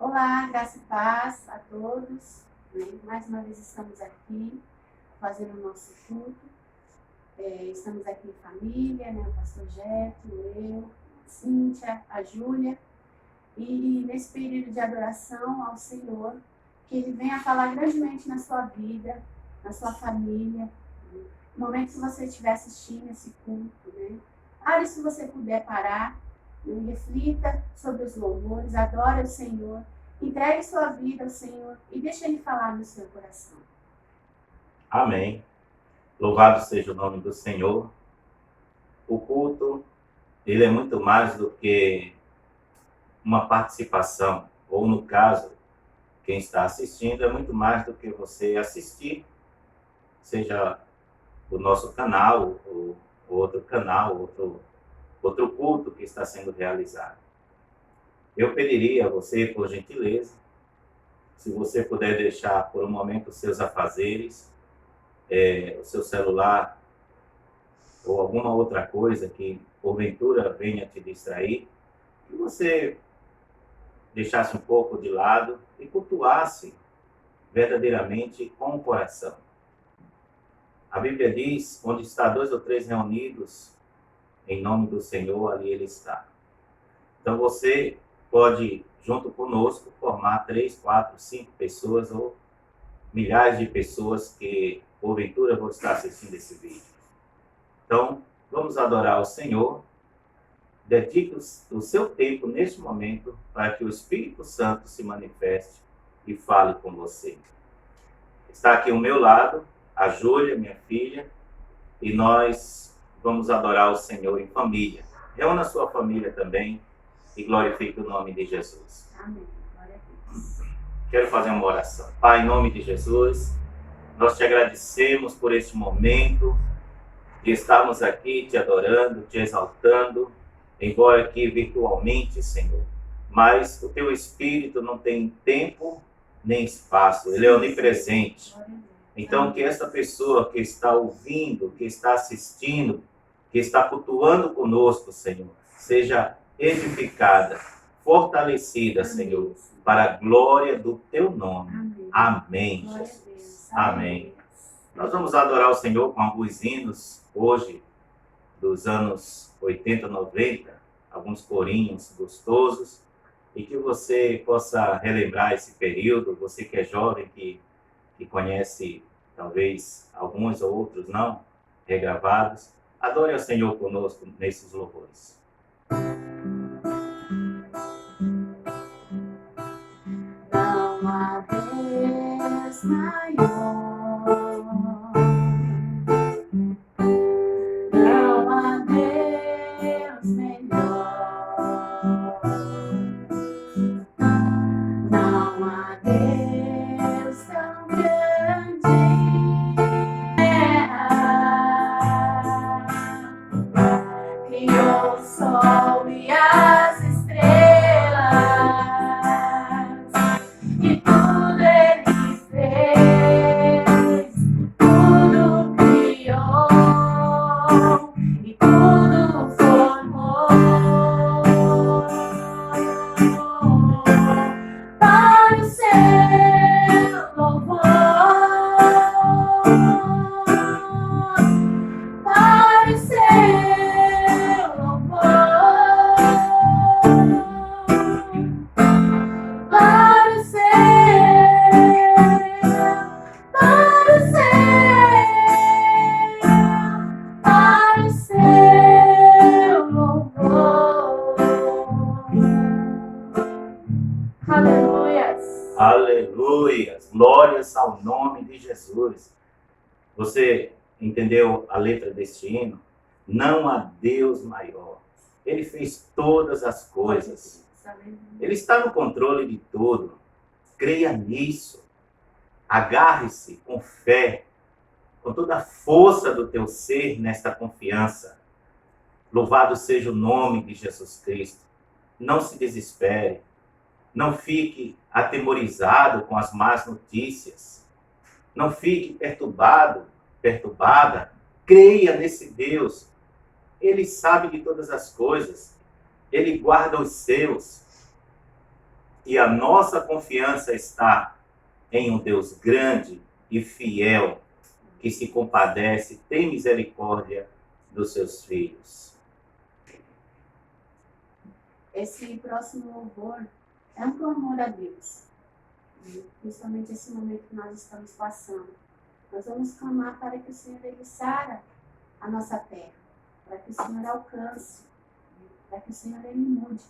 Olá, graça e paz a todos. Mais uma vez estamos aqui fazendo o nosso culto. Estamos aqui em família, o pastor Jeto, eu, a Cíntia, a Júlia. E nesse período de adoração ao Senhor, que Ele venha falar grandemente na sua vida, na sua família. No momento que você estiver assistindo esse culto, pare se você puder parar. Reflita sobre os louvores, adore o Senhor, entregue sua vida ao Senhor e deixe Ele falar no seu coração. Amém. Louvado seja o nome do Senhor. O culto, ele é muito mais do que uma participação, ou no caso, quem está assistindo, é muito mais do que você assistir, seja o nosso canal, ou outro canal, outro culto que está sendo realizado. Eu pediria a você, por gentileza, se você puder deixar por um momento os seus afazeres, o seu celular, ou alguma outra coisa que porventura venha te distrair, que você deixasse um pouco de lado e cultuasse verdadeiramente com o coração. A Bíblia diz, onde está 2 ou 3 reunidos, em nome do Senhor, ali Ele está. Então você pode, junto conosco, formar 3, 4, 5 pessoas ou milhares de pessoas que, porventura, vão estar assistindo esse vídeo. Então, vamos adorar o Senhor. Dedique o seu tempo neste momento para que o Espírito Santo se manifeste e fale com você. Está aqui ao meu lado a Júlia, minha filha, e nós vamos adorar o Senhor em família. Reúna a sua família também e glorifique o nome de Jesus. Amém. Glória a Deus. Quero fazer uma oração. Pai, em nome de Jesus, nós te agradecemos por este momento de estarmos aqui te adorando, te exaltando, embora aqui virtualmente, Senhor. Mas o teu Espírito não tem tempo nem espaço, ele é onipresente. Então, que essa pessoa que está ouvindo, que está assistindo, que está cultuando conosco, Senhor, seja edificada, fortalecida, Senhor, para a glória do teu nome. Amém, Jesus. Amém. Nós vamos adorar o Senhor com alguns hinos, hoje, dos anos 80, 90, alguns corinhos gostosos, e que você possa relembrar esse período, você que é jovem, que conhece talvez alguns ou outros não, regravados. Adore ao Senhor conosco nesses louvores. Não há Deus maior, não há Deus melhor, não há Deus tão grande em terra, criou o sol e as estrelas. E tudo Ele fez, tudo criou e tudo formou. Para o seu louvor, para o seu louvor. Para o céu, para o céu louvor. Aleluias. Aleluias! Glórias ao nome de Jesus. Você entendeu a letra deste hino? Não há Deus maior. Ele fez todas as coisas. Ele está no controle de tudo. Creia nisso. Agarre-se com fé, com toda a força do teu ser nesta confiança. Louvado seja o nome de Jesus Cristo. Não se desespere. Não fique atemorizado com as más notícias. Não fique perturbado, perturbada. Creia nesse Deus. Ele sabe de todas as coisas. Ele guarda os seus. E a nossa confiança está em um Deus grande e fiel, que se compadece, tem misericórdia dos seus filhos. Esse próximo louvor é um clamor a Deus, principalmente esse momento que nós estamos passando. Nós vamos clamar para que o Senhor ele sara a nossa terra, para que o Senhor alcance, para que o Senhor ele mude.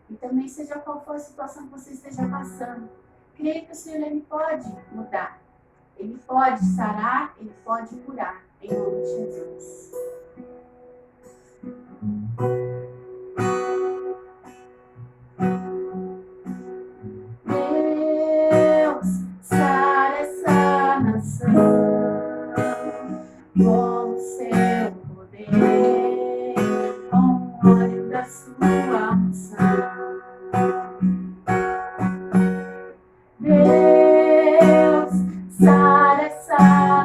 E também, seja qual for a situação que você esteja passando, creia que o Senhor ele pode mudar, ele pode sarar, ele pode curar, em nome de Jesus. Deus, sara essa nação com o seu poder, com o óleo da sua unção. Deus, sara essa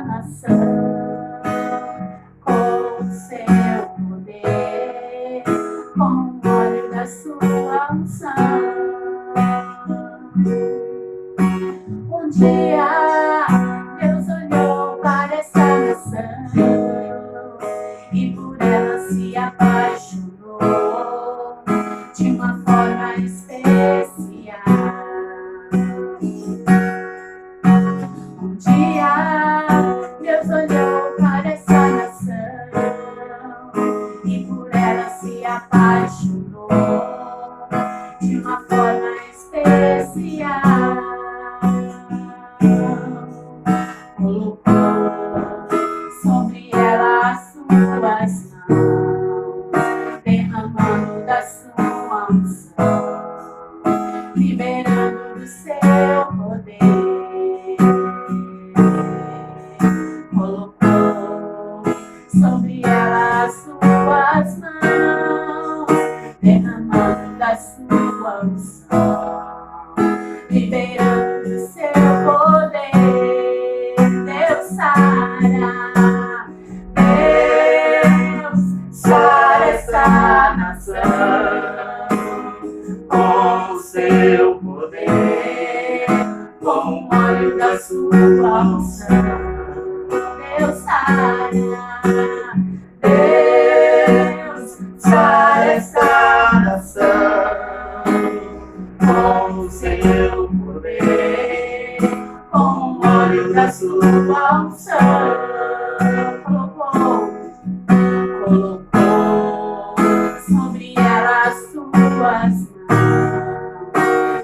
nação com o seu poder, com o óleo da sua unção. Um dia Deus olhou para essa nação e por ela se apaixonou de uma forma especial. Um dia Deus olhou para essa nação e por ela se apaixonou de uma forma especial. Colocou sobre ela as suas mãos, derramando da sua unção, liberando do seu poder. Colocou sobre ela as suas mãos, derramando da sua unção, liberando do seu poder. Deus sara, Deus sara essa nação com o seu poder, com o óleo da sua unção. Deus sara, Deus sara essa nação com o seu poder, com o óleo da sua unção. Colocou sobre ela as suas mãos,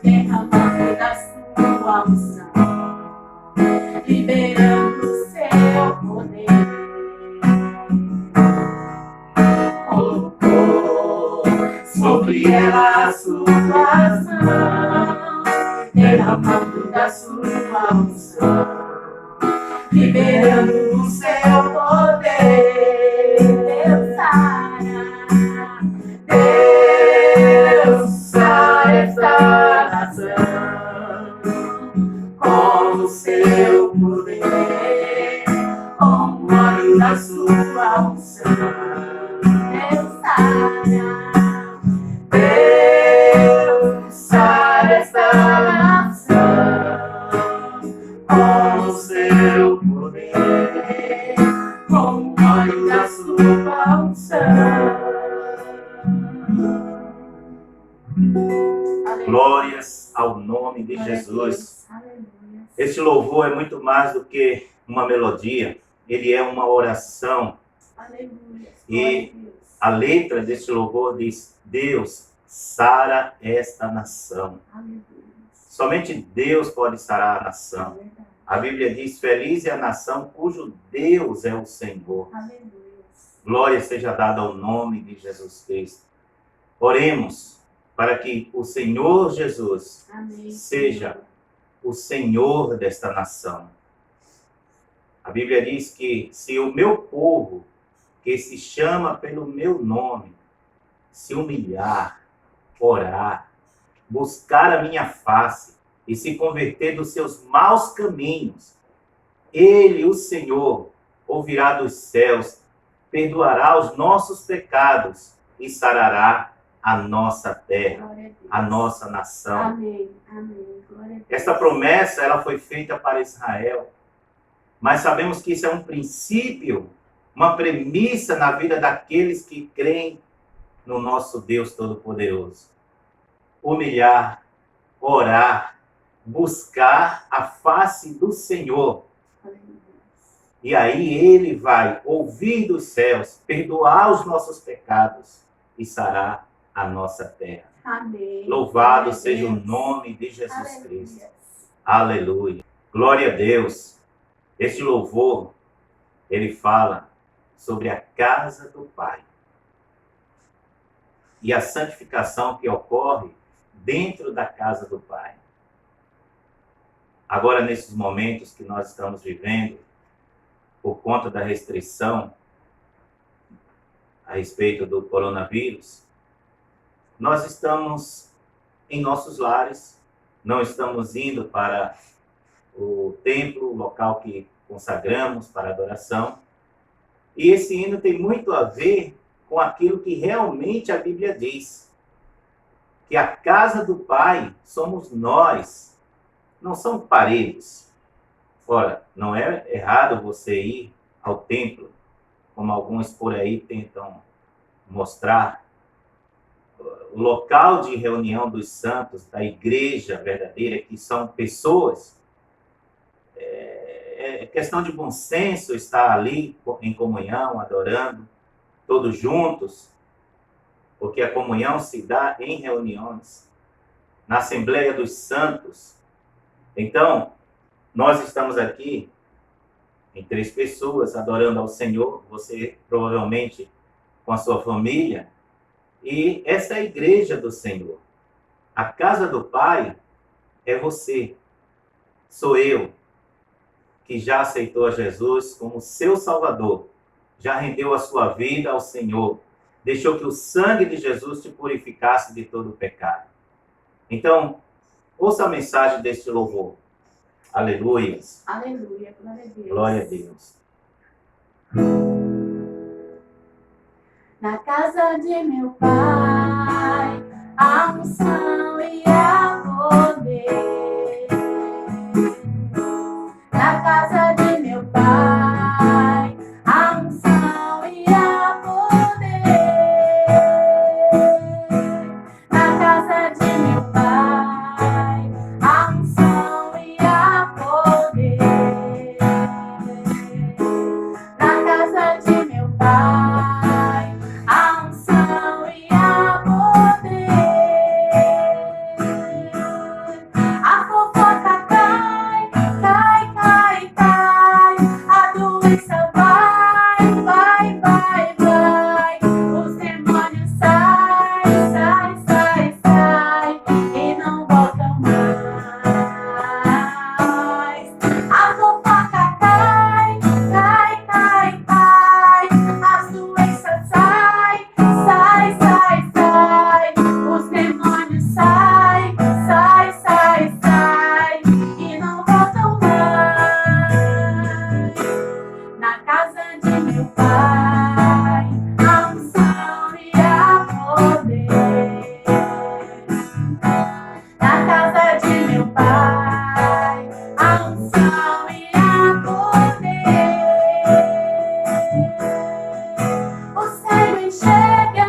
derramando da sua unção, liberando o seu poder. Colocou sobre ela as suas mãos, derramando da sua unção, liberando o seu poder. Deus sara, Deus sara essa nação com o seu poder, com o óleo da sua unção. Deus sara, Deus sara essa nação com o seu poder, com o óleo da sua unção. Glórias ao nome de Jesus. Este louvor é muito mais do que uma melodia, ele é uma oração. Aleluia. E a letra deste louvor diz: Deus, sara esta nação. Aleluia. Somente Deus pode sarar a nação. A Bíblia diz: feliz é a nação cujo Deus é o Senhor. Aleluia. Glória seja dada ao nome de Jesus Cristo. Oremos para que o Senhor Jesus Amém. seja o Senhor desta nação. A Bíblia diz que se o meu povo, que se chama pelo meu nome, se humilhar, orar, buscar a minha face e se converter dos seus maus caminhos, Ele, o Senhor, ouvirá dos céus, perdoará os nossos pecados e sarará a nossa terra, Glória a Deus. a nossa nação. Amém. Amém. Glória a Deus. Esta promessa, ela foi feita para Israel. Mas sabemos que isso é um princípio, uma premissa na vida daqueles que creem no nosso Deus Todo-Poderoso. Humilhar, orar, buscar a face do Senhor. E aí ele vai ouvir dos céus, perdoar os nossos pecados e sarar a nossa terra. Amém. Louvado Glória a seja o Deus. nome de Jesus Aleluia. Cristo. Aleluia. Glória a Deus. Este louvor, ele fala sobre a casa do Pai. E a santificação que ocorre dentro da casa do Pai. Agora, nesses momentos que nós estamos vivendo, por conta da restrição a respeito do coronavírus, nós estamos em nossos lares, não estamos indo para o templo, o local que consagramos para adoração. E esse hino tem muito a ver com aquilo que realmente a Bíblia diz. Que a casa do Pai somos nós, não são paredes. Ora, não é errado você ir ao templo, como alguns por aí tentam mostrar. O local de reunião dos santos, da igreja verdadeira, que são pessoas. É questão de bom senso estar ali em comunhão, adorando, todos juntos, porque a comunhão se dá em reuniões, na Assembleia dos Santos. Então, nós estamos aqui em 3 pessoas adorando ao Senhor, você provavelmente com a sua família, e essa é a igreja do Senhor. A casa do Pai é você, sou eu, que já aceitou a Jesus como seu Salvador, já rendeu a sua vida ao Senhor, deixou que o sangue de Jesus te purificasse de todo o pecado. Então, ouça a mensagem deste louvor. Aleluia. Aleluia. Glória a Deus. Glória a Deus. Na casa de meu Pai, a unção e a poder. Na casa de meu Pai, a unção e a poder. Na casa de meu Pai, a unção e a poder. Na casa de meu Pai, a unção e a poder. A fofoca cai, cai, cai, cai. A doença vai, vai, vai, vai. Os demônios saem, sai, sai, sai. E não voltam mais. A fofoca cai, cai, cai, cai. As doenças saem, sai, sai, sai. Os demônios saem, sai, sai, sai. E não voltam mais. Na casa de meu Pai, a unção e a poder. Na casa de meu Pai, a unção e a poder. O céu enxerga,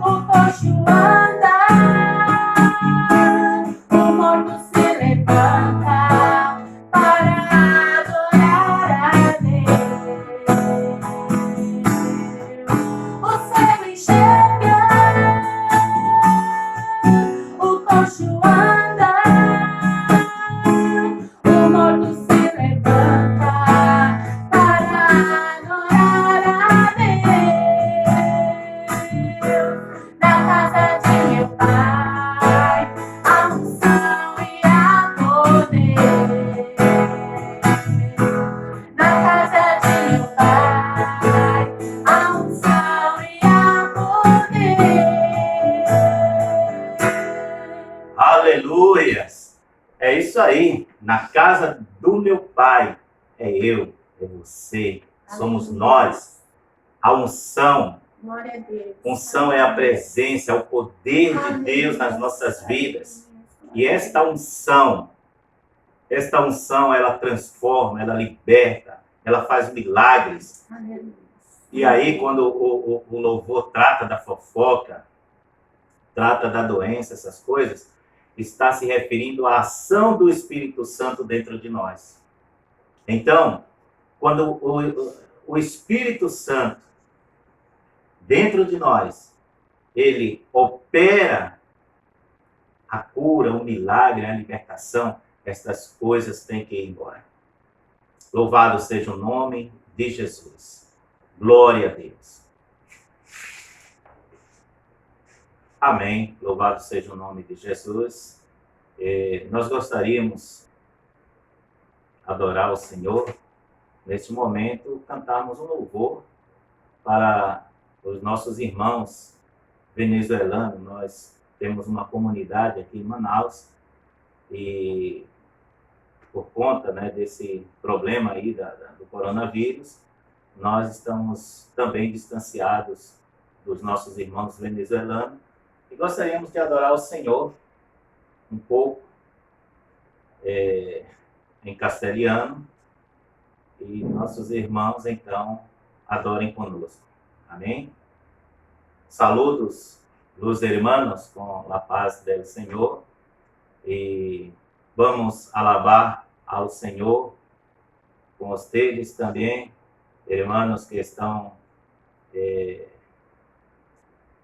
o coxo anda, o morto se levanta para adorar a Deus. O céu enxerga, o coxo anda, o morto se levanta para adorar a Deus. Na casa de meu Pai, a unção e a poder. Na casa de meu Pai, a unção e a poder. Aleluias. É isso aí. Na casa do meu Pai, é eu, é você, somos nós. A unção, Glória a Deus. Unção é a presença, é o poder de Deus nas nossas vidas. E esta unção, ela transforma, ela liberta, ela faz milagres. Aleluia. E aí, quando o louvor trata da fofoca, trata da doença, essas coisas, está se referindo à ação do Espírito Santo dentro de nós. Então, quando o Espírito Santo dentro de nós, ele opera a cura, o milagre, a libertação, estas coisas têm que ir embora. Louvado seja o nome de Jesus. Glória a Deus. Amém. Louvado seja o nome de Jesus. Nós gostaríamos de adorar o Senhor. Neste momento, cantarmos um louvor para os nossos irmãos venezuelanos. Nós temos uma comunidade aqui em Manaus e por conta, né, desse problema aí do coronavírus, nós estamos também distanciados dos nossos irmãos venezuelanos e gostaríamos de adorar o Senhor um pouco em castelhano e nossos irmãos então adorem conosco. Amém? Saludos, los hermanos, com a paz do Senhor e vamos alabar ao Senhor com vocês também, irmãos que estão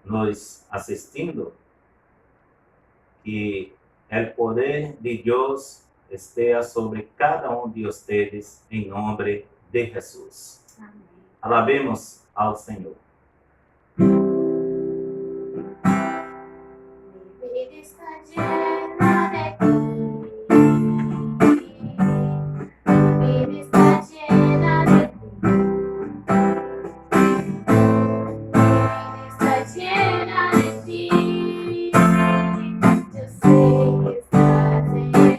nos assistindo, que o poder de Deus esteja sobre cada de vocês, em nome de Jesus. Amém. Alabemos ao Senhor. Mi vida está llena de ti. Mi vida está llena de ti. Mi vida está llena de ti. Yo sé que estás en mí.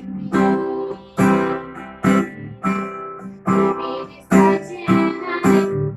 Mi vida está llena de ti.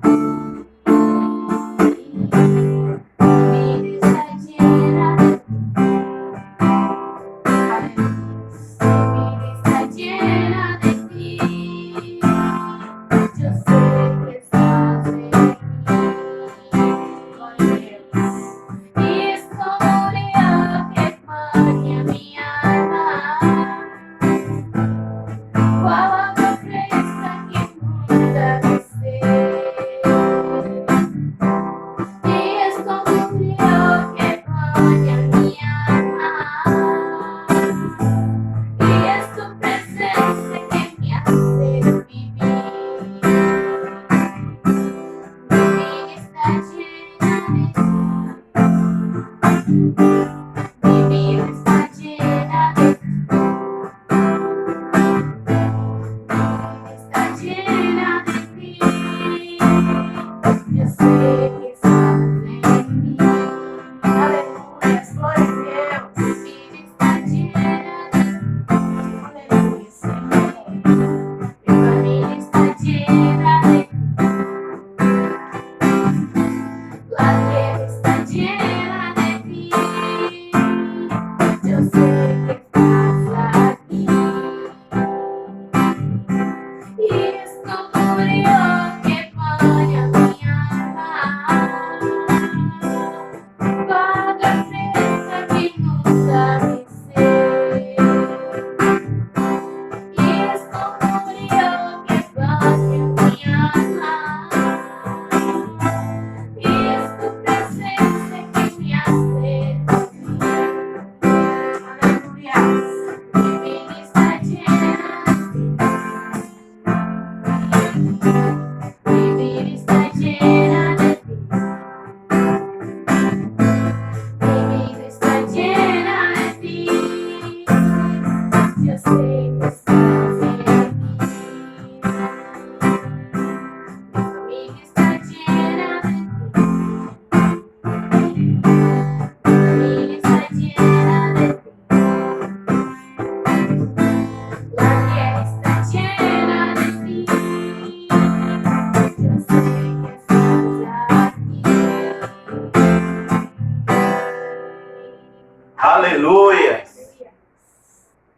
Aleluia.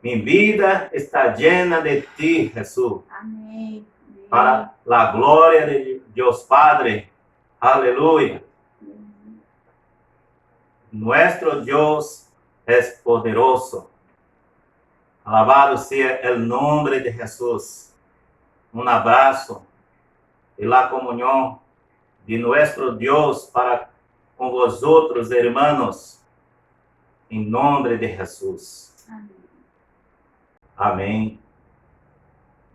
Mi vida está llena de ti, Jesús. Amém. Para la gloria de Dios Padre. Aleluya. Nuestro Dios es poderoso. Alabado sea el nombre de Jesús. Un abrazo y la comunión de nuestro Dios para con vosotros, hermanos, en nombre de Jesús. Amém. Amém.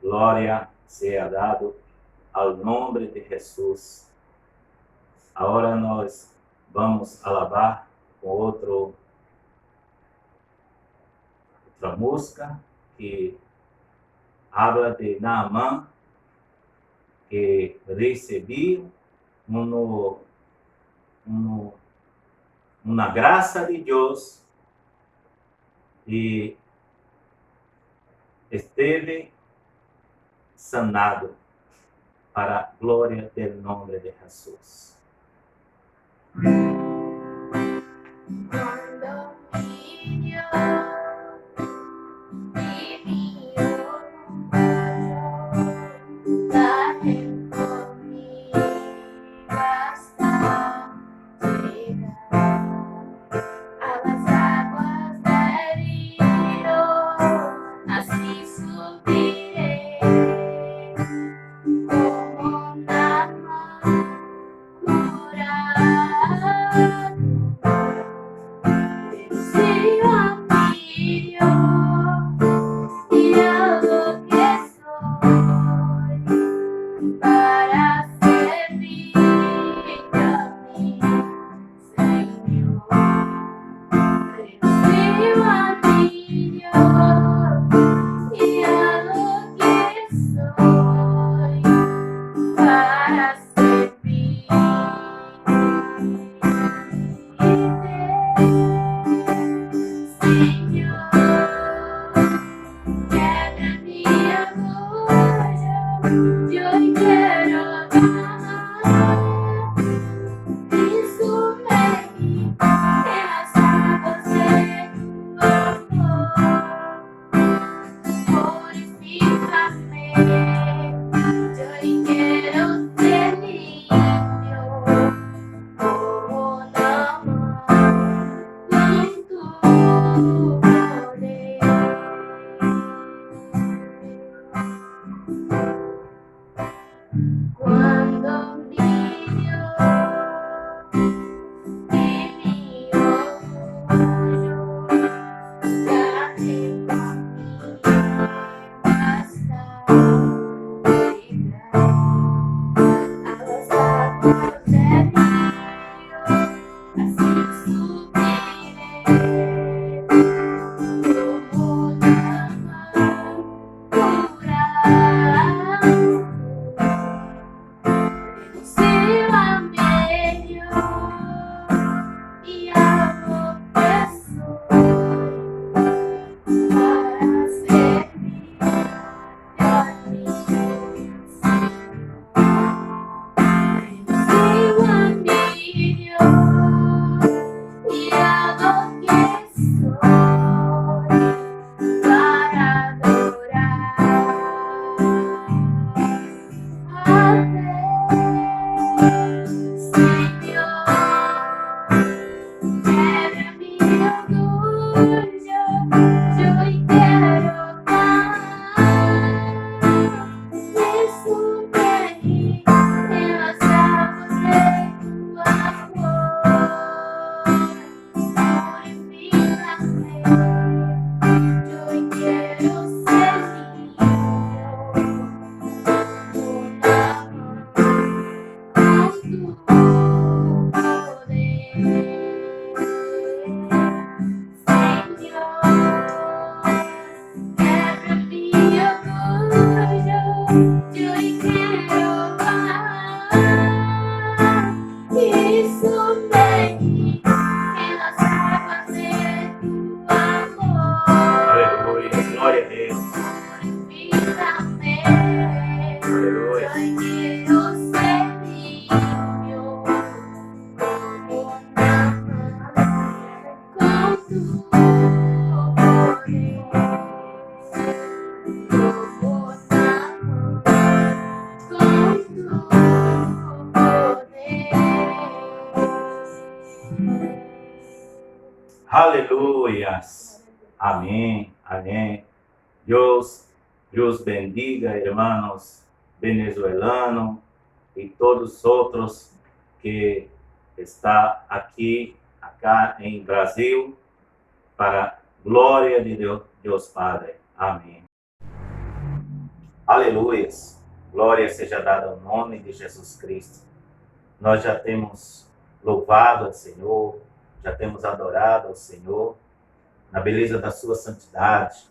Glória seja dado ao nome de Jesus. Agora nós vamos alabar com outra música que habla de Naamán, que recebeu uma graça de Deus e esteve sanado para a glória do nome de Jesus. Como Naamán, curar. Aleluias. Amén. Amén. Dios bendiga, hermanos venezolanos y todos otros que está acá en Brasil, para glória de Deus Padre. Amém. Aleluias. Glória seja dada ao nome de Jesus Cristo. Nós já temos louvado ao Senhor, já temos adorado ao Senhor, na beleza da sua santidade.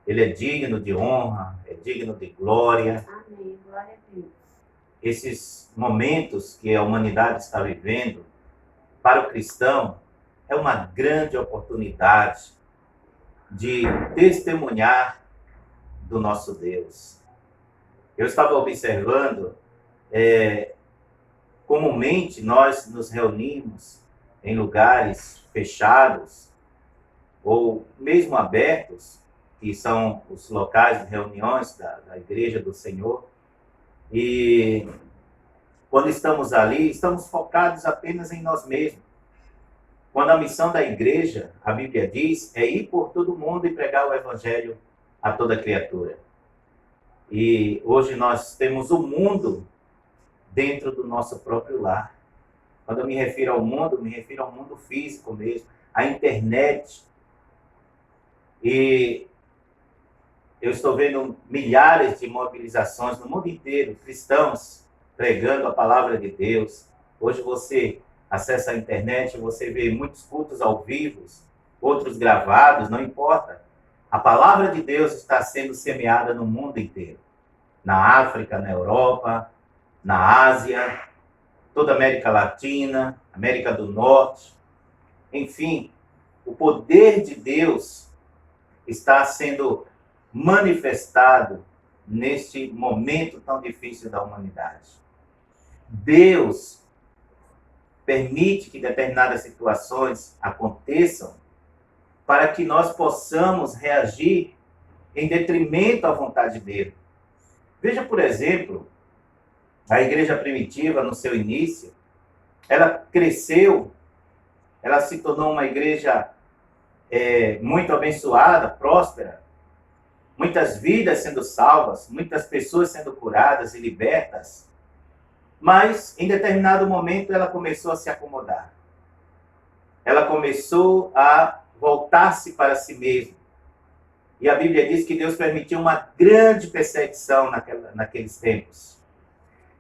Ele é digno de honra, é digno de glória. Amém. Glória a Deus. Esses momentos que a humanidade está vivendo, para o cristão, é uma grande oportunidade de testemunhar do nosso Deus. Eu estava observando, comumente nós nos reunimos em lugares fechados ou mesmo abertos, que são os locais de reuniões da Igreja do Senhor, e quando estamos ali, estamos focados apenas em nós mesmos. Quando a missão da igreja, a Bíblia diz, é ir por todo mundo e pregar o Evangelho a toda criatura. E hoje nós temos o mundo dentro do nosso próprio lar. Quando eu me refiro ao mundo físico mesmo, a internet. E eu estou vendo milhares de mobilizações no mundo inteiro, cristãos pregando a palavra de Deus. Hoje você acessa a internet, você vê muitos cultos ao vivo, outros gravados, não importa. A palavra de Deus está sendo semeada no mundo inteiro. Na África, na Europa, na Ásia, toda a América Latina, América do Norte. Enfim, o poder de Deus está sendo manifestado neste momento tão difícil da humanidade. Deus permite que determinadas situações aconteçam para que nós possamos reagir em detrimento à vontade dele. Veja, por exemplo, a igreja primitiva, no seu início, ela cresceu, ela se tornou uma igreja muito abençoada, próspera, muitas vidas sendo salvas, muitas pessoas sendo curadas e libertas, mas em determinado momento ela começou a se acomodar. Ela começou a voltar-se para si mesma. E a Bíblia diz que Deus permitiu uma grande perseguição naqueles tempos.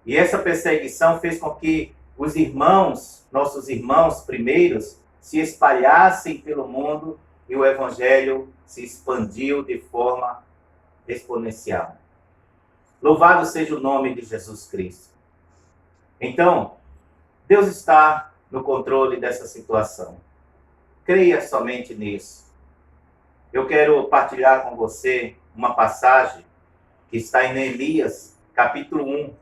E essa perseguição fez com que os irmãos, nossos irmãos primeiros, se espalhassem pelo mundo e o Evangelho se expandiu de forma exponencial. Louvado seja o nome de Jesus Cristo. Então, Deus está no controle dessa situação. Creia somente nisso. Eu quero partilhar com você uma passagem que está em Neemias, capítulo 1.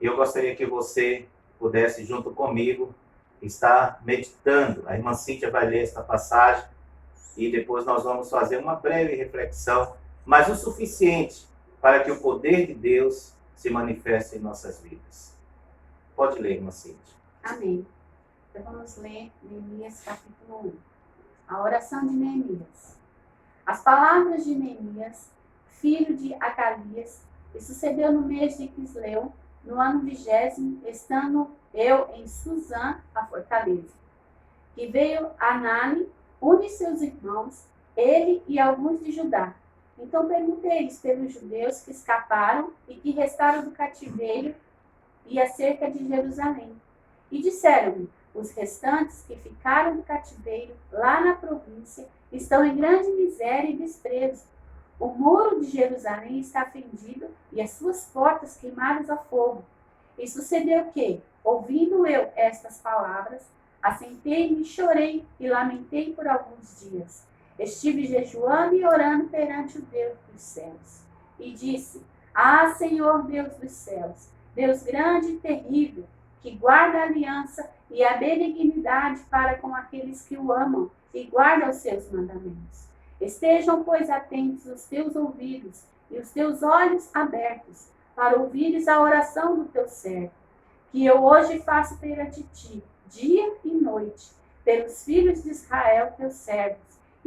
Eu gostaria que você pudesse, junto comigo, estar meditando. A irmã Cíntia vai ler esta passagem e depois nós vamos fazer uma breve reflexão, mas o suficiente para que o poder de Deus se manifeste em nossas vidas. Pode ler, irmã Cíntia. Amém. Então vamos ler Neemias capítulo 1. A oração de Neemias. As palavras de Neemias, filho de Acalias, que sucedeu no mês de Quisleu, no ano 20º, estando eu em Suzã, a fortaleza. Que veio Anani, um de seus irmãos, ele e alguns de Judá. Então perguntei-lhes pelos judeus que escaparam e que restaram do cativeiro e acerca de Jerusalém. E disseram-me, os restantes que ficaram do cativeiro lá na província estão em grande miséria e desprezo. O muro de Jerusalém está fendido e as suas portas queimadas a fogo. E sucedeu que, ouvindo eu estas palavras, assentei-me, chorei e lamentei por alguns dias. Estive jejuando e orando perante o Deus dos céus. E disse, ah, Senhor Deus dos céus, Deus grande e terrível, que guarda a aliança e a benignidade para com aqueles que o amam e guardam os seus mandamentos. Estejam, pois, atentos os teus ouvidos e os teus olhos abertos, para ouvires a oração do teu servo, que eu hoje faço perante ti, dia e noite, pelos filhos de Israel, teus servos,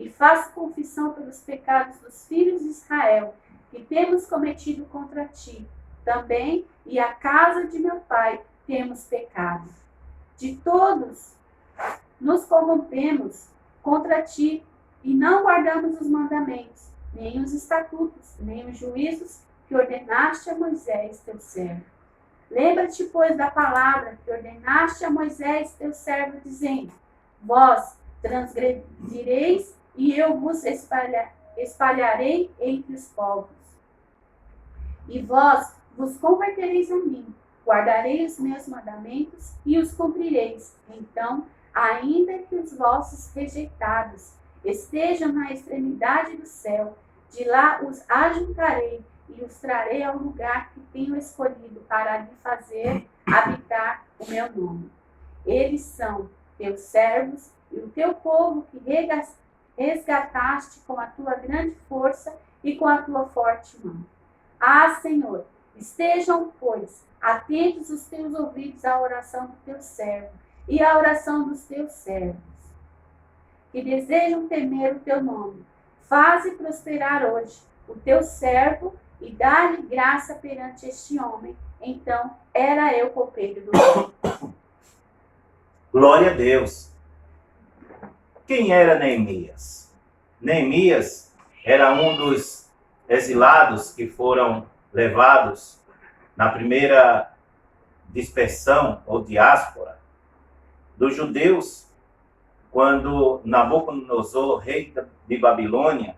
e faço confissão pelos pecados dos filhos de Israel, que temos cometido contra ti. Também, e a casa de meu pai, temos pecado. De todos nos corrompemos contra ti, e não guardamos os mandamentos, nem os estatutos, nem os juízos que ordenaste a Moisés, teu servo. Lembra-te, pois, da palavra que ordenaste a Moisés, teu servo, dizendo: vós transgredireis, e eu vos espalharei entre os povos. E vós vos convertereis a mim, guardarei os meus mandamentos e os cumprireis. Então, ainda que os vossos rejeitados estejam na extremidade do céu, de lá os ajuntarei e os trarei ao lugar que tenho escolhido para lhe fazer habitar o meu nome. Eles são teus servos e o teu povo que resgataste com a tua grande força e com a tua forte mão. Ah, Senhor, estejam, pois, atentos os teus ouvidos à oração do teu servo e à oração dos teus servos, que desejam temer o teu nome. Faze prosperar hoje o teu servo e dá-lhe graça perante este homem. Então era eu copeiro do rei. Glória a Deus. Quem era Neemias? Neemias era um dos exilados que foram levados na primeira dispersão ou diáspora dos judeus, quando Nabucodonosor, rei de Babilônia,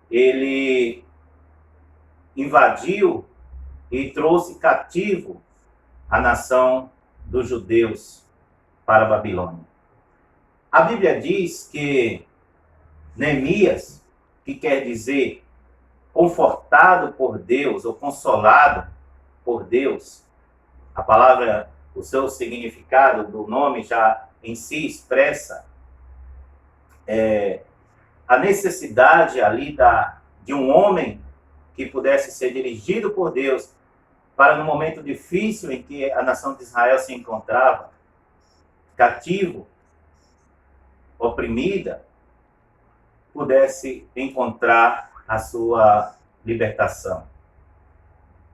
ele invadiu e trouxe cativo a nação dos judeus para a Babilônia. A Bíblia diz que Neemias, que quer dizer confortado por Deus ou consolado por Deus, a palavra, o seu significado do nome já em si expressa a necessidade ali de um homem que pudesse ser dirigido por Deus para, no momento difícil em que a nação de Israel se encontrava, cativo, oprimida, pudesse encontrar a sua libertação.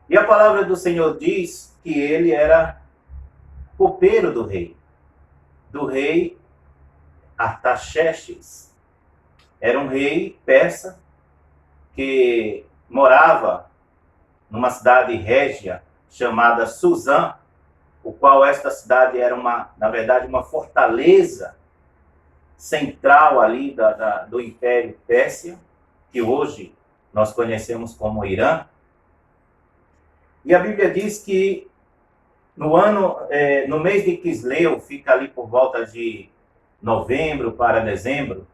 E a palavra do Senhor diz que ele era copeiro do rei Artaxerxes. Era um rei persa que morava numa cidade régia chamada Suzã, o qual esta cidade era na verdade, uma fortaleza central ali do Império Pérsia, que hoje nós conhecemos como Irã. E a Bíblia diz que no mês de Quisleu, fica ali por volta de novembro para dezembro,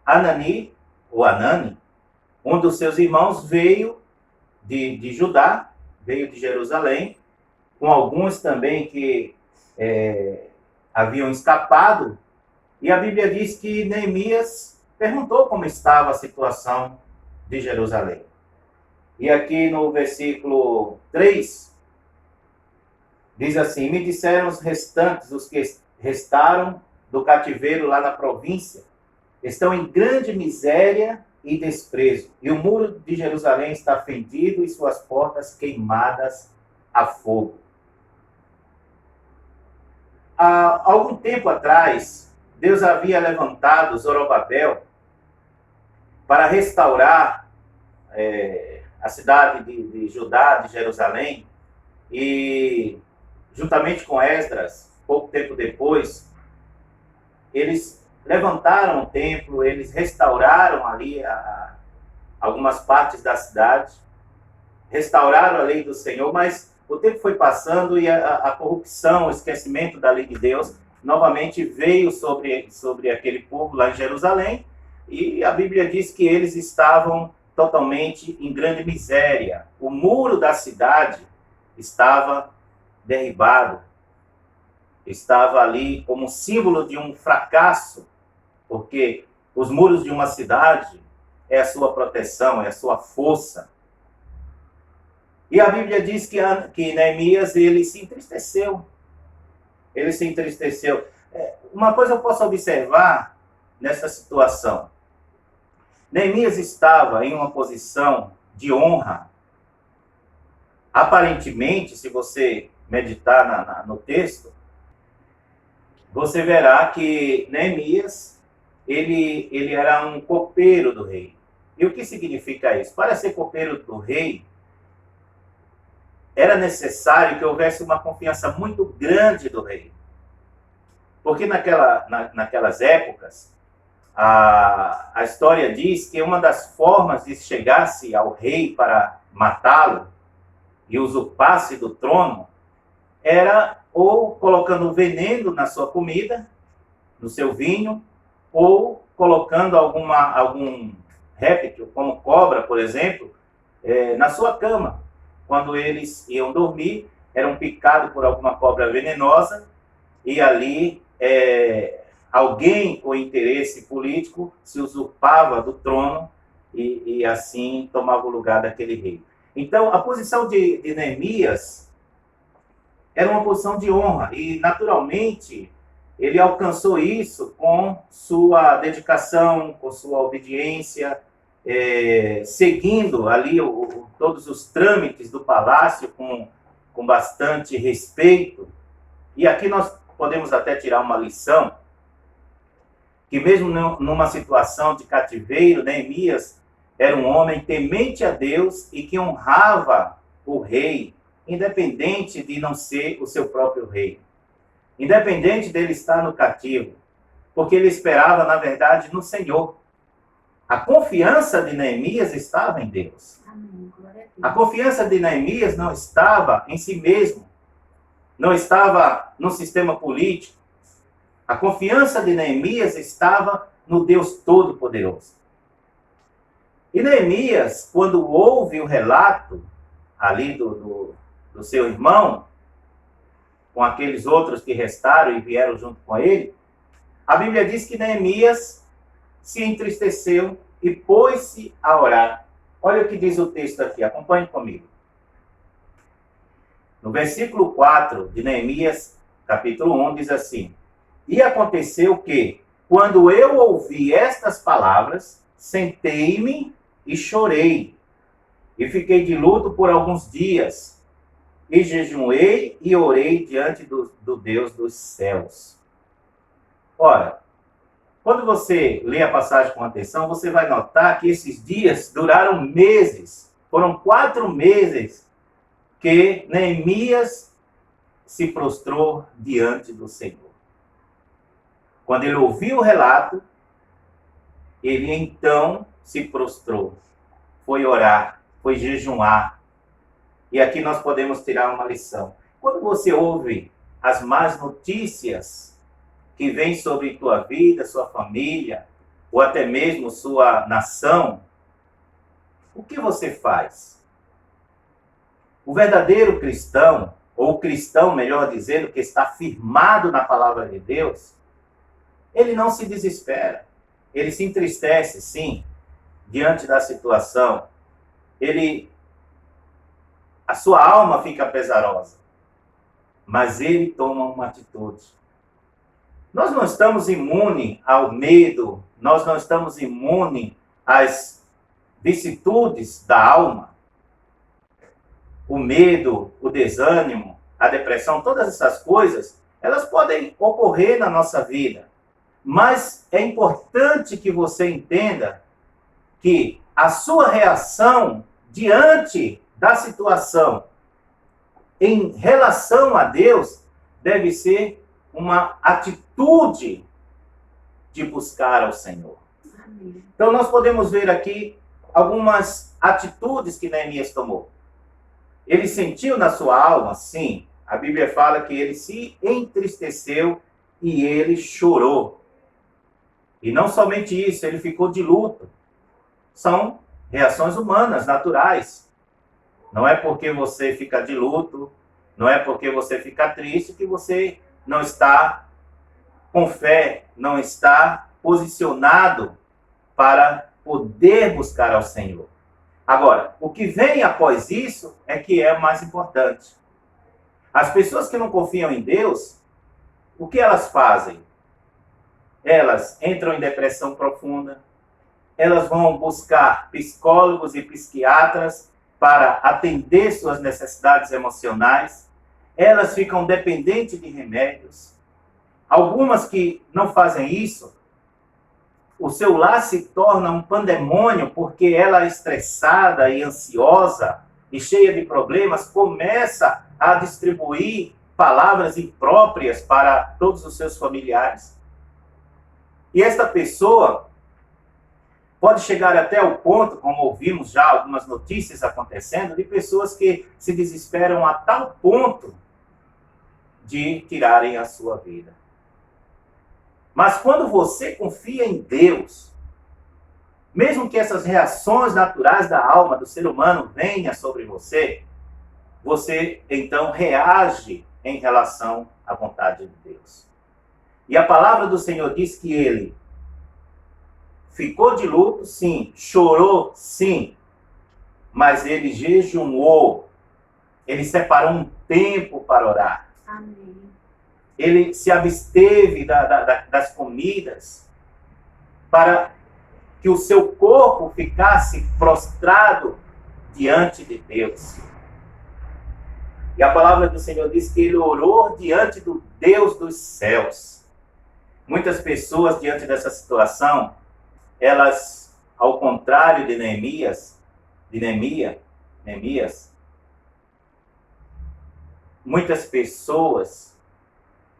Anani, um dos seus irmãos, veio de Judá, veio de Jerusalém, com alguns também que haviam escapado, e a Bíblia diz que Neemias perguntou como estava a situação de Jerusalém. E aqui no versículo 3, diz assim: me disseram os restantes, os que restaram do cativeiro lá na província, estão em grande miséria e desprezo, e o muro de Jerusalém está fendido e suas portas queimadas a fogo. Há algum tempo atrás, Deus havia levantado Zorobabel para restaurar a cidade de Judá, de Jerusalém, e juntamente com Esdras, pouco tempo depois, eles levantaram o templo, eles restauraram ali algumas partes da cidade, restauraram a lei do Senhor, mas o tempo foi passando e a corrupção, o esquecimento da lei de Deus, novamente veio sobre aquele povo lá em Jerusalém, e a Bíblia diz que eles estavam totalmente em grande miséria. O muro da cidade estava derribado, estava ali como símbolo de um fracasso, porque os muros de uma cidade é a sua proteção, é a sua força. E a Bíblia diz que Neemias, ele se entristeceu. Ele se entristeceu. Uma coisa eu posso observar, nessa situação? Neemias estava em uma posição de honra. Aparentemente, se você meditar no texto, você verá que Neemias, ele era um copeiro do rei. E o que significa isso? Para ser copeiro do rei, era necessário que houvesse uma confiança muito grande do rei. Porque naquelas épocas, a história diz que uma das formas de chegar-se ao rei para matá-lo e usurpasse do trono era ou colocando veneno na sua comida, no seu vinho, ou colocando algum réptil, como cobra, por exemplo, na sua cama. Quando eles iam dormir, eram picados por alguma cobra venenosa, e ali alguém com interesse político se usurpava do trono e assim tomava o lugar daquele rei. Então, a posição de Neemias era uma posição de honra e, naturalmente, ele alcançou isso com sua dedicação, com sua obediência, seguindo ali todos os trâmites do palácio com bastante respeito. E aqui nós podemos até tirar uma lição, que mesmo numa situação de cativeiro, Neemias era um homem temente a Deus e que honrava o rei, independente de não ser o seu próprio rei. Independente dele estar no cativo, porque ele esperava, na verdade, no Senhor. A confiança de Neemias estava em Deus. Amém. Glória a Deus. A confiança de Neemias não estava em si mesmo, não estava no sistema político. A confiança de Neemias estava no Deus Todo-Poderoso. E Neemias, quando ouve o relato ali do seu irmão, com aqueles outros que restaram e vieram junto com ele, a Bíblia diz que Neemias se entristeceu e pôs-se a orar. Olha o que diz o texto aqui, acompanhe comigo. No versículo 4 de Neemias, capítulo 1, diz assim: E aconteceu que, quando eu ouvi estas palavras, sentei-me e chorei, e fiquei de luto por alguns dias, e jejuei e orei diante do Deus dos céus. Ora, quando você lê a passagem com atenção, você vai notar que esses dias duraram meses. Foram 4 meses que Neemias se prostrou diante do Senhor. Quando ele ouviu o relato, ele então se prostrou, foi orar, foi jejuar. E aqui nós podemos tirar uma lição. Quando você ouve as más notícias que vêm sobre tua vida, sua família, ou até mesmo sua nação, o que você faz? O verdadeiro cristão, ou o cristão, melhor dizendo, que está firmado na palavra de Deus, ele não se desespera. Ele se entristece, sim, diante da situação. A sua alma fica pesarosa, mas ele toma uma atitude. Nós não estamos imunes ao medo, nós não estamos imunes às vicissitudes da alma. O medo, o desânimo, a depressão, todas essas coisas, elas podem ocorrer na nossa vida. Mas é importante que você entenda que a sua reação diante da situação em relação a Deus deve ser uma atitude de buscar ao Senhor. Amém. Então nós podemos ver aqui algumas atitudes que Neemias tomou. Ele sentiu na sua alma, sim. A Bíblia fala que ele se entristeceu e ele chorou. E não somente isso, ele ficou de luto. São reações humanas, naturais. Não é porque você fica de luto, não é porque você fica triste que você não está com fé, não está posicionado para poder buscar ao Senhor. Agora, o que vem após isso é que é o mais importante. As pessoas que não confiam em Deus, o que elas fazem? elas entram em depressão profunda, elas vão buscar psicólogos e psiquiatras para atender suas necessidades emocionais, elas ficam dependentes de remédios. Algumas que não fazem isso, o seu lar se torna um pandemônio porque ela, estressada e ansiosa e cheia de problemas, começa a distribuir palavras impróprias para todos os seus familiares. E esta pessoa pode chegar até o ponto, como ouvimos já algumas notícias acontecendo, de pessoas que se desesperam a tal ponto de tirarem a sua vida. Mas quando você confia em Deus, mesmo que essas reações naturais da alma do ser humano venham sobre você, você então reage em relação à vontade de Deus. E a palavra do Senhor diz que ele ficou de luto, sim, chorou, sim, mas ele jejuou, ele separou um tempo para orar. Amém. Ele se absteve das comidas para que o seu corpo ficasse prostrado diante de Deus. E a palavra do Senhor diz que ele orou diante do Deus dos céus. Muitas pessoas, diante dessa situação, elas, ao contrário de Neemias, muitas pessoas,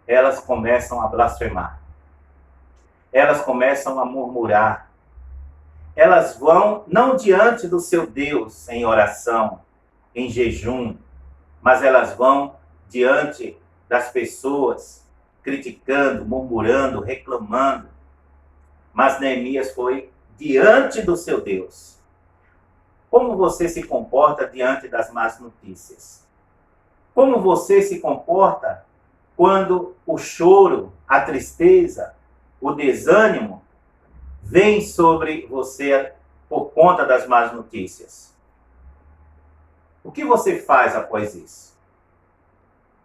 elas começam a blasfemar. Elas começam a murmurar. Elas vão, não diante do seu Deus em oração, em jejum, mas elas vão diante das pessoas, criticando, murmurando, reclamando. Mas Neemias foi diante do seu Deus. Como você se comporta diante das más notícias? Como você se comporta quando o choro, a tristeza, o desânimo vem sobre você por conta das más notícias? O que você faz após isso?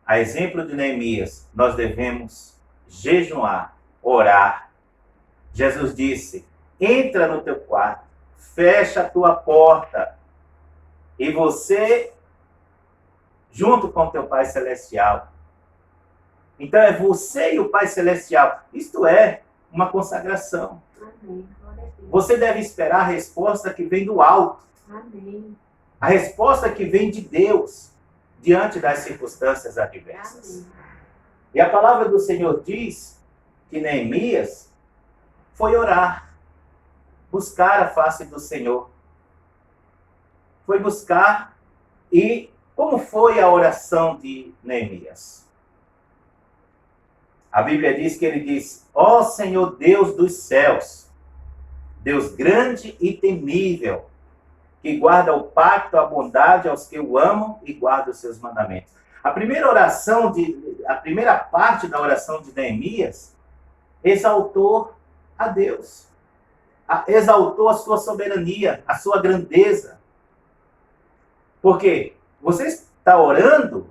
A exemplo de Neemias, nós devemos jejuar, orar. Jesus disse: entra no teu quarto, fecha a tua porta, e você, junto com o teu Pai Celestial. Então é você e o Pai Celestial. Isto é uma consagração. Amém. Você deve esperar a resposta que vem do alto. Amém. A resposta que vem de Deus diante das circunstâncias adversas. Amém. E a palavra do Senhor diz que Neemias foi orar, buscar a face do Senhor. Foi buscar. E como foi a oração de Neemias? A Bíblia diz que ele diz: ó Senhor Deus dos céus, Deus grande e temível, que guarda o pacto, a bondade aos que o amam e guarda os seus mandamentos. A primeira parte da oração de Neemias exaltou a Deus. Exaltou a sua soberania, a sua grandeza. Porque você está orando,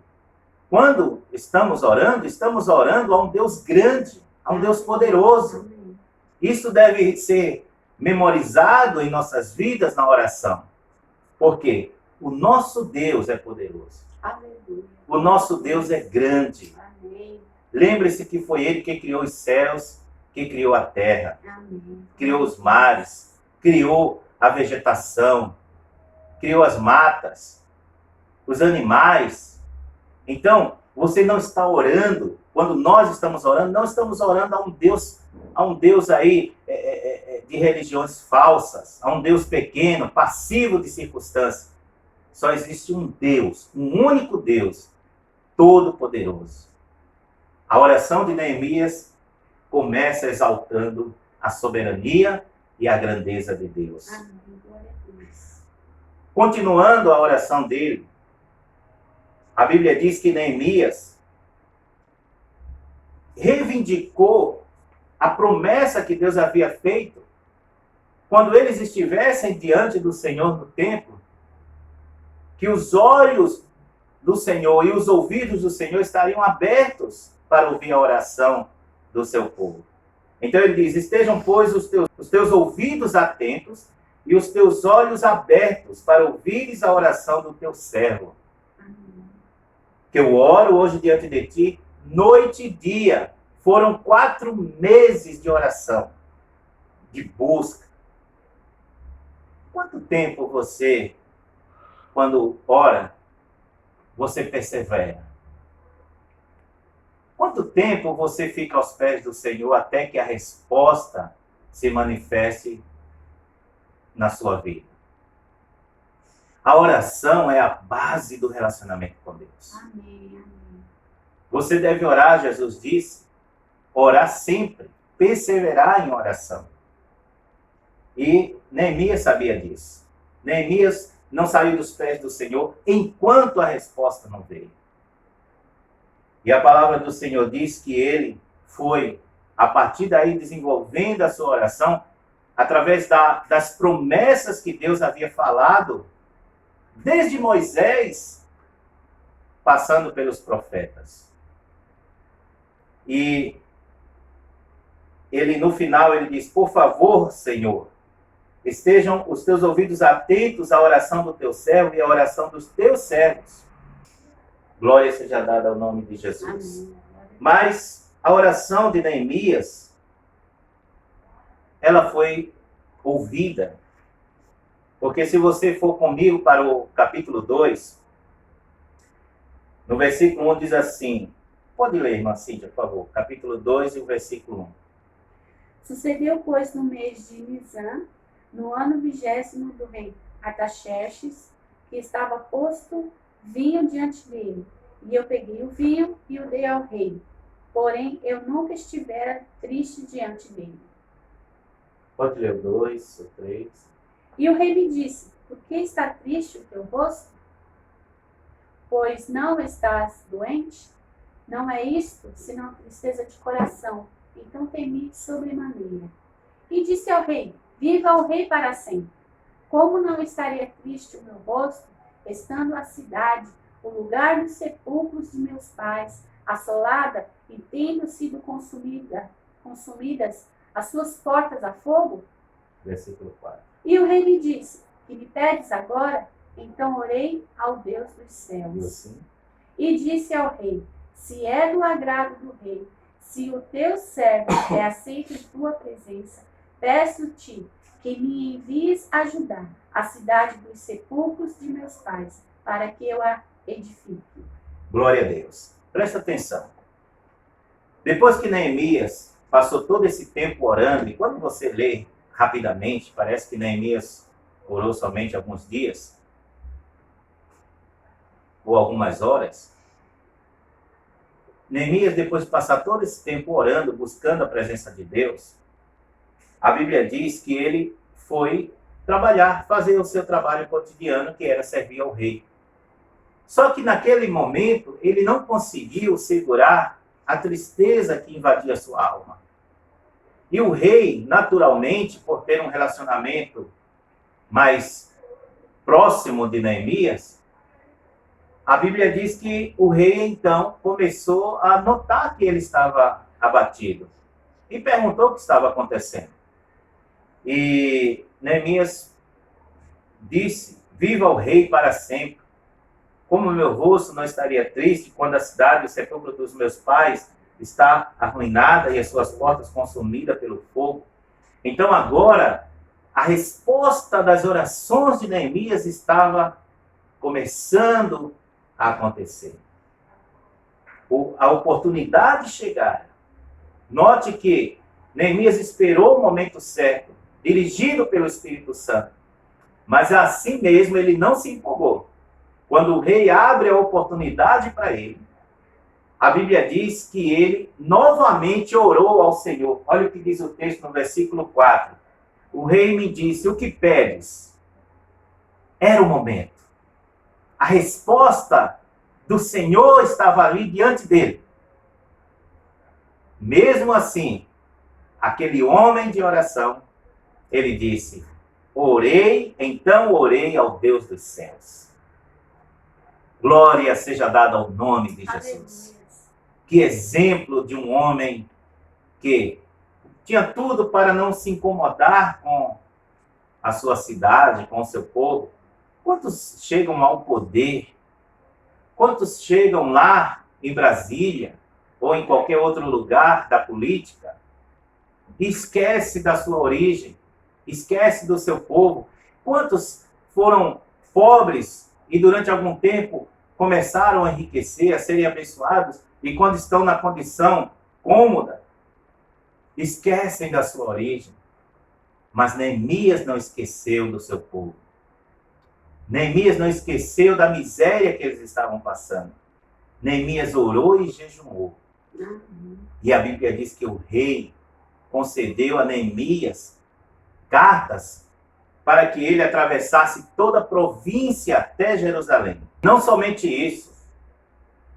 quando estamos orando a um Deus grande, a um Deus poderoso. Isso deve ser memorizado em nossas vidas na oração. Porque o nosso Deus é poderoso. Aleluia. O nosso Deus é grande. Amém. Lembre-se que foi Ele que criou os céus, que criou a terra, Amém. criou os mares, criou a vegetação, criou as matas, os animais. Então, você não está orando, quando nós estamos orando, não estamos orando a um Deus aí de religiões falsas, a um Deus pequeno, passivo de circunstâncias. Só existe um Deus, um único Deus, todo-poderoso. A oração de Neemias começa exaltando a soberania e a grandeza de Deus. Amém. Glória a Deus. Continuando a oração dele, a Bíblia diz que Neemias reivindicou a promessa que Deus havia feito quando eles estivessem diante do Senhor no templo, que os olhos do Senhor e os ouvidos do Senhor estariam abertos para ouvir a oração do seu povo. Então ele diz, estejam, pois, os teus ouvidos atentos e os teus olhos abertos para ouvires a oração do teu servo. Que eu oro hoje diante de ti, noite e dia. Foram 4 meses de oração, de busca. Quanto tempo você, quando ora, você persevera? Quanto tempo você fica aos pés do Senhor até que a resposta se manifeste na sua vida? A oração é a base do relacionamento com Deus. Amém, amém. Você deve orar, Jesus disse, orar sempre, perseverar em oração. E Neemias sabia disso. Neemias não saiu dos pés do Senhor enquanto a resposta não veio. E a palavra do Senhor diz que ele foi, a partir daí, desenvolvendo a sua oração, através das promessas que Deus havia falado, desde Moisés, passando pelos profetas. E ele, no final, ele diz, por favor, Senhor, estejam os teus ouvidos atentos à oração do teu servo e à oração dos teus servos. Glória seja dada ao nome de Jesus. Amém. Mas a oração de Neemias, ela foi ouvida. Porque se você for comigo para o capítulo 2, no versículo 1 diz assim, pode ler, irmã Cíntia, por favor, capítulo 2 e o versículo 1. Sucedeu, pois, no mês de Nisan, no ano 20º do rei Artaxerxes, que estava posto vinho diante dele. E eu peguei o vinho e o dei ao rei. Porém, eu nunca estivera triste diante dele. Pode ler o 2, o 3. E o rei me disse, por que está triste o teu rosto? Pois não estás doente? Não é isto, senão tristeza de coração. Então temi sobremaneira. E disse ao rei, viva o rei para sempre. Como não estaria triste o meu rosto, estando a cidade, o lugar dos sepulcros de meus pais, assolada e tendo sido consumidas as suas portas a fogo? Versículo 4. E o rei me disse, que me pedes agora? Então orei ao Deus dos céus. Assim? E disse ao rei, se é do agrado do rei, se o teu servo é aceito em tua presença, peço-te que me envies ajudar a cidade dos sepulcros de meus pais, para que eu a edifique. Glória a Deus. Presta atenção. Depois que Neemias passou todo esse tempo orando, e quando você lê rapidamente, parece que Neemias orou somente alguns dias, ou algumas horas. Neemias, depois de passar todo esse tempo orando, buscando a presença de Deus, a Bíblia diz que ele foi trabalhar, fazer o seu trabalho cotidiano, que era servir ao rei. Só que naquele momento, ele não conseguiu segurar a tristeza que invadia sua alma. E o rei, naturalmente, por ter um relacionamento mais próximo de Neemias, a Bíblia diz que o rei, então, começou a notar que ele estava abatido. E perguntou o que estava acontecendo. E Neemias disse, viva o rei para sempre. Como meu rosto não estaria triste quando a cidade, o sepulcro dos meus pais, está arruinada e as suas portas consumidas pelo fogo. Então agora, a resposta das orações de Neemias estava começando a acontecer. A oportunidade chegar. Note que Neemias esperou o momento certo, dirigido pelo Espírito Santo. Mas assim mesmo ele não se empolgou. Quando o rei abre a oportunidade para ele, a Bíblia diz que ele novamente orou ao Senhor. Olha o que diz o texto no versículo 4. O rei me disse, o que pedes? Era o momento. A resposta do Senhor estava ali diante dele. Mesmo assim, aquele homem de oração, ele disse, então orei ao Deus dos céus. Glória seja dada ao nome de Jesus. Que exemplo de um homem que tinha tudo para não se incomodar com a sua cidade, com o seu povo. Quantos chegam ao poder? Quantos chegam lá em Brasília ou em qualquer outro lugar da política e esquece da sua origem, esquece do seu povo? Quantos foram pobres e durante algum tempo começaram a enriquecer, a serem abençoados, e quando estão na condição cômoda, esquecem da sua origem? Mas Neemias não esqueceu do seu povo. Neemias não esqueceu da miséria que eles estavam passando. Neemias orou e jejuou. E a Bíblia diz que o rei concedeu a Neemias cartas para que ele atravessasse toda a província até Jerusalém. Não somente isso.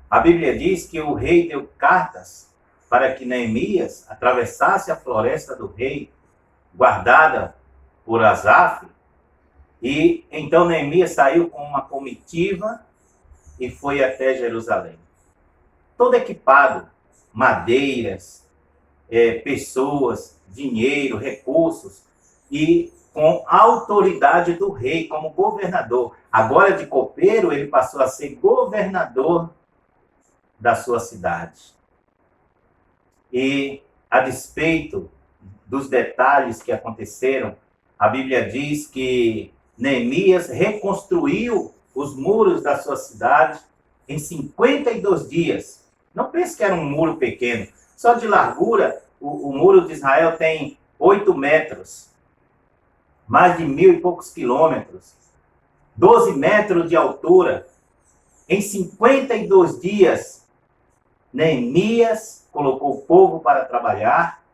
A Bíblia diz que o rei deu cartas para que Neemias atravessasse a floresta do rei, guardada por Asaf. E então Neemias saiu com uma comitiva e foi até Jerusalém. Todo equipado, madeiras, pessoas, dinheiro, recursos, e com a autoridade do rei como governador. Agora de copeiro, ele passou a ser governador da sua cidade. E a despeito dos detalhes que aconteceram, a Bíblia diz que Neemias reconstruiu os muros da sua cidade em 52 dias. Não pense que era um muro pequeno. Só de largura, o muro de Israel tem 8 metros. Mais de 1.000 e poucos quilômetros. 12 metros de altura. Em 52 dias, Neemias colocou o povo para trabalhar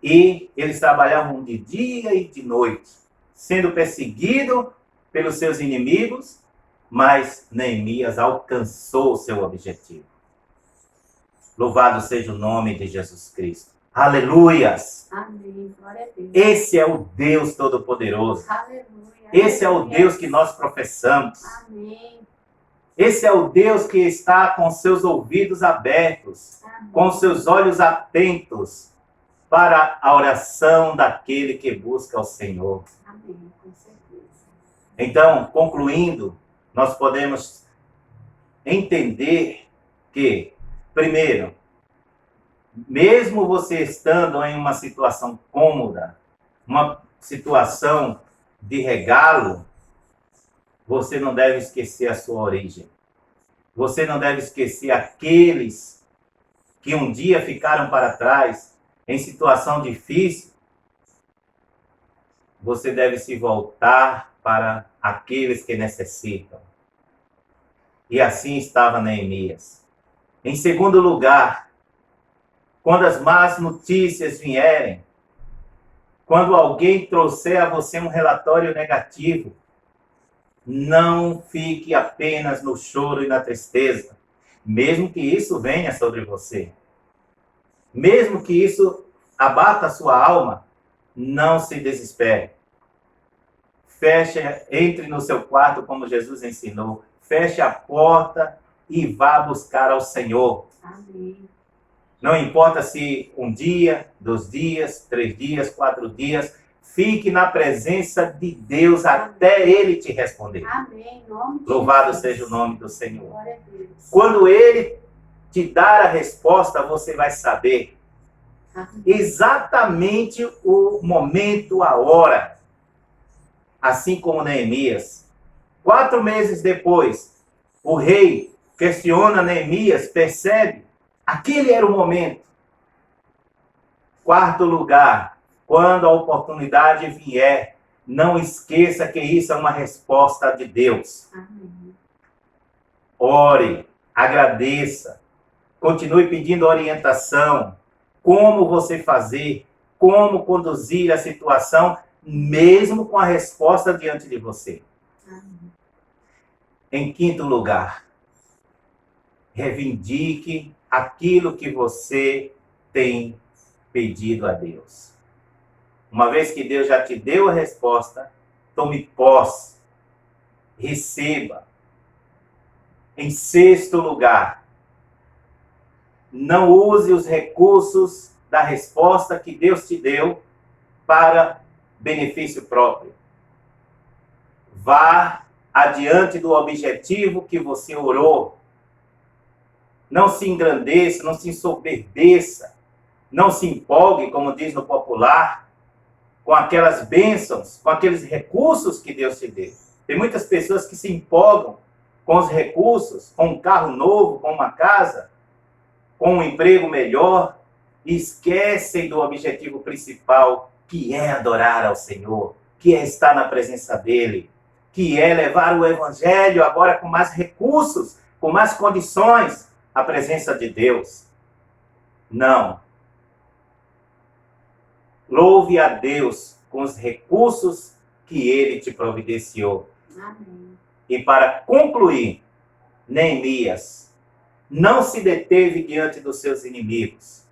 e eles trabalhavam de dia e de noite, sendo perseguido pelos seus inimigos, mas Neemias alcançou o seu objetivo. Louvado seja o nome de Jesus Cristo. Aleluias! Amém. Glória a Deus. Esse é o Deus Todo-Poderoso. Aleluia. Esse é o Deus que nós professamos. Amém. Esse é o Deus que está com seus ouvidos abertos, Amém. com seus olhos atentos para a oração daquele que busca o Senhor. Amém, com certeza. Então, concluindo, nós podemos entender que, primeiro, mesmo você estando em uma situação cômoda, uma situação de regalo, você não deve esquecer a sua origem. Você não deve esquecer aqueles que um dia ficaram para trás em situação difícil. Você deve se voltar para aqueles que necessitam. E assim estava Neemias. Em segundo lugar, quando as más notícias vierem, quando alguém trouxer a você um relatório negativo, não fique apenas no choro e na tristeza, mesmo que isso venha sobre você. Mesmo que isso abata a sua alma, não se desespere. Feche, entre no seu quarto como Jesus ensinou. Feche a porta e vá buscar ao Senhor. Amém. Não importa se 1 dia, 2 dias, 3 dias, 4 dias, fique na presença de Deus até Ele te responder. Amém. Em nome de Louvado Jesus. seja o nome do Senhor. Glória a Deus. Quando Ele te dar a resposta, você vai saber Amém. exatamente o momento, a hora. Assim como Neemias. 4 meses depois, o rei questiona Neemias, percebe, aquele era o momento. 4º lugar, quando a oportunidade vier, não esqueça que isso é uma resposta de Deus. Amém. Ore, agradeça, continue pedindo orientação, como você fazer, como conduzir a situação, mesmo com a resposta diante de você. Amém. Em 5º lugar, reivindique aquilo que você tem pedido a Deus. Uma vez que Deus já te deu a resposta, tome posse, receba. Em 6º lugar, não use os recursos da resposta que Deus te deu para benefício próprio. Vá adiante do objetivo que você orou. Não se engrandeça, não se ensoberbeça, não se empolgue, como diz no popular, com aquelas bênçãos, com aqueles recursos que Deus te deu. Tem muitas pessoas que se empolgam com os recursos, com um carro novo, com uma casa, com um emprego melhor, e esquecem do objetivo principal, que é adorar ao Senhor, que é estar na presença dEle, que é levar o Evangelho agora com mais recursos, com mais condições, à presença de Deus. Não. Louve a Deus com os recursos que Ele te providenciou. Amém. E para concluir, Neemias não se deteve diante dos seus inimigos.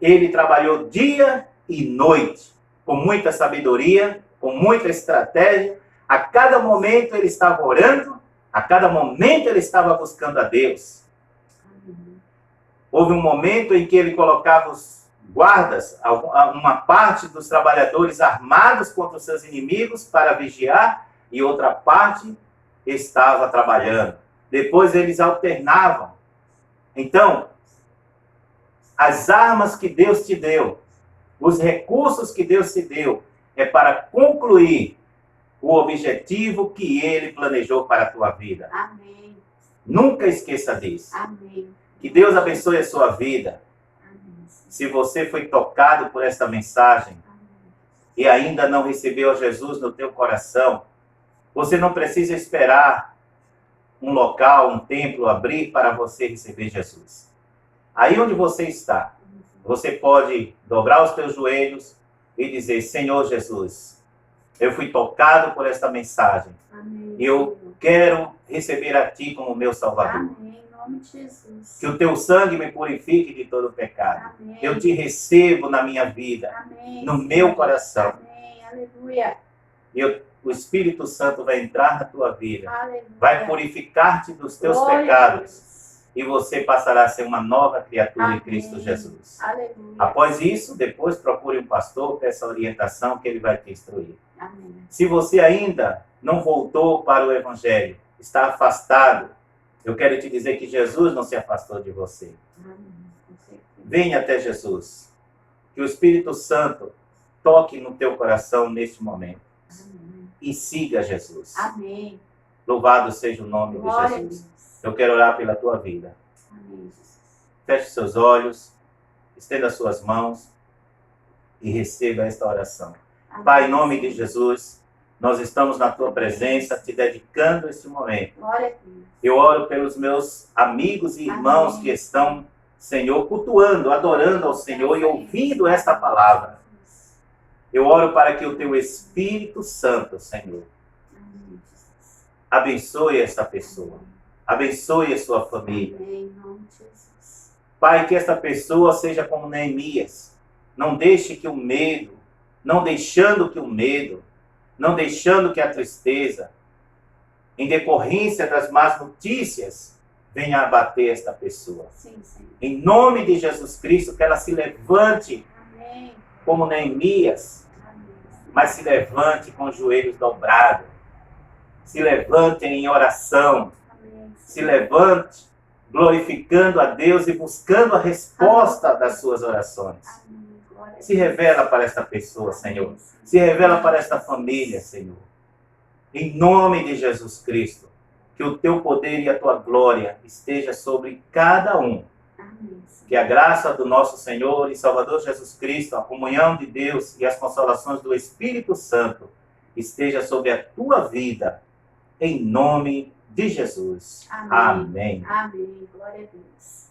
Ele trabalhou dia e noite, com muita sabedoria, com muita estratégia. A cada momento ele estava orando, a cada momento ele estava buscando a Deus. Amém. Houve um momento em que ele colocava os guardas, uma parte dos trabalhadores armados contra os seus inimigos para vigiar, e outra parte estava trabalhando. Depois eles alternavam. Então, as armas que Deus te deu, os recursos que Deus te deu, é para concluir o objetivo que Ele planejou para a tua vida. Amém. Nunca esqueça disso. Amém. Que Deus abençoe a sua vida. Amém. Se você foi tocado por esta mensagem e ainda não recebeu a Jesus no teu coração, você não precisa esperar um local, um templo abrir para você receber Jesus. Aí onde você está, você pode dobrar os teus joelhos e dizer: Senhor Jesus, eu fui tocado por esta mensagem. Amém. E eu quero receber a Ti como meu Salvador. Amém. Em nome de Jesus. Que o Teu sangue me purifique de todo pecado. Amém. Eu Te recebo na minha vida, Amém. no meu coração. Amém. Aleluia. E o Espírito Santo vai entrar na tua vida, Aleluia. vai purificar-te dos teus Glória a pecados. Deus. E você passará a ser uma nova criatura Amém. em Cristo Jesus. Aleluia. Após isso, depois procure um pastor, peça orientação que ele vai te instruir. Amém. Se você ainda não voltou para o Evangelho, está afastado, eu quero te dizer que Jesus não se afastou de você. Amém. Com certeza. Venha até Jesus. Que o Espírito Santo toque no teu coração neste momento. Amém. E siga Jesus. Amém. Louvado seja o nome Glória de a Jesus. Deus. Eu quero orar pela tua vida. Amém, Jesus. Feche seus olhos, estenda suas mãos e receba esta oração. Amém. Pai, em nome de Jesus, nós estamos na tua presença, te dedicando este momento. Glória a Deus. Eu oro pelos meus amigos e irmãos Amém. que estão, Senhor, cultuando, adorando ao Senhor e ouvindo esta palavra. Eu oro para que o teu Espírito Santo, Senhor, Amém, Jesus. abençoe esta pessoa, abençoe a sua família. Amém, em nome de Jesus. Pai, que esta pessoa seja como Neemias. Não deixe que o medo, não deixando que o medo, não deixando que a tristeza, em decorrência das más notícias, venha abater esta pessoa. Sim, Senhor. Em nome de Jesus Cristo, que ela se levante Amém. como Neemias, Amém. mas se levante com os joelhos dobrados. Se levante em oração. Amém. Se levante glorificando a Deus e buscando a resposta das suas orações. Amém. Glória a Se Deus. revela para esta pessoa, Senhor. Amém. Se revela para esta família, Senhor. Em nome de Jesus Cristo, que o teu poder e a tua glória esteja sobre cada um. Amém, Senhor. Que a graça do nosso Senhor e Salvador Jesus Cristo, a comunhão de Deus e as consolações do Espírito Santo esteja sobre a tua vida. Em nome de Jesus. Amém. Amém. Amém. Glória a Deus.